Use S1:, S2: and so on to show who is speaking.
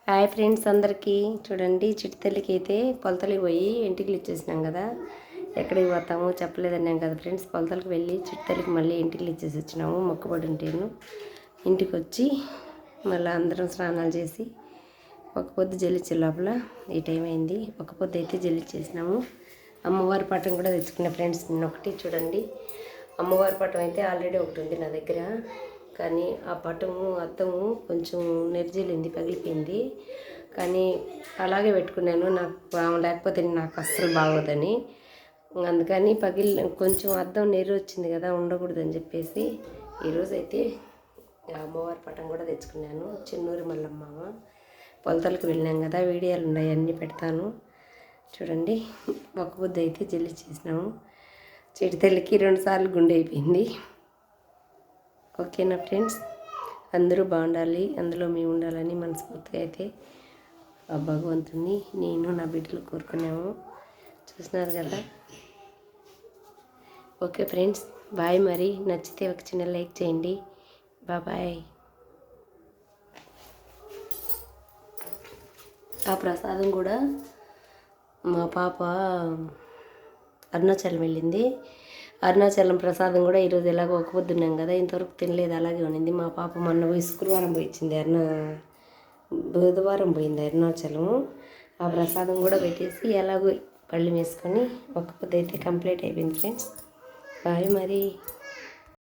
S1: Hi friends అందరికీ. చూడండి, చిట్టితల్లికి అయితే కొలతలకి పోయి ఎంటికలు ఇచ్చేసినాం కదా. ఎక్కడికి పోతాము చెప్పలేదన్నాం కదా ఫ్రెండ్స్. కొలతలకు వెళ్ళి చిట్టితల్లికి మళ్ళీ ఎంటికలు ఇచ్చేసి వచ్చినాము. మొక్కుబడి ఉంటేను ఇంటికి వచ్చి మళ్ళీ అందరం స్నానాలు చేసి ఒక పొద్దు జల్లించే లోపల ఈ టైం అయింది. ఒక పొద్దు అయితే జల్లించేసినాము. అమ్మవారి పటం కూడా తెచ్చుకున్న ఫ్రెండ్స్. నిన్న ఒకటి చూడండి, అమ్మవారి పటం అయితే ఆల్రెడీ ఒకటి ఉంది నా దగ్గర. కానీ ఆ పటము అద్దము కొంచెం నెర్జీలింది, పగిలిపోయింది. కానీ అలాగే పెట్టుకున్నాను, నాకు లేకపోతే నాకు అస్సలు బాగోదని. అందుకని కొంచెం అద్దం నెర్రి వచ్చింది కదా, ఉండకూడదని చెప్పేసి ఈరోజైతే అమ్మవారి పటం కూడా తెచ్చుకున్నాను. చిన్నూరి మల్లమ్మ పొలతలకు వెళ్ళినాం కదా, వీడియోలు ఉన్నాయి, అన్నీ పెడతాను చూడండి. ఒక బుద్ధి అయితే జల్లి చేసినాము. చిటితల్లికి 2 సార్లు గుండె అయిపోయింది. ఓకేనా ఫ్రెండ్స్, అందరూ బాగుండాలి, అందులో మేము ఉండాలని మనస్ఫూర్తిగా అయితే ఆ భగవంతుని నేను నా బిడ్డలు కోరుకున్నాము. చూసినారు కదా. Okay friends, bye. మరి నచ్చితే ఒక చిన్న లైక్ చేయండి. బాయ్. ఆ ప్రసాదం కూడా మా పాప అరుణాచలం వెళ్ళింది. అరుణాచలం ప్రసాదం కూడా ఈరోజు ఎలాగో ఒక పొద్దున్నాం కదా, ఇంతవరకు తినలేదు, అలాగే ఉన్నింది. మా పాప మొన్న పోయి శుక్రవారం పోయి ఇచ్చింది, బుధవారం పోయింది అరుణాచలం. ఆ ప్రసాదం కూడా పెట్టేసి ఎలాగో పళ్ళు వేసుకొని ఒక పొద్దు అయితే కంప్లీట్ అయిపోయింది ఫ్రెండ్స్. బాయ్ మరి.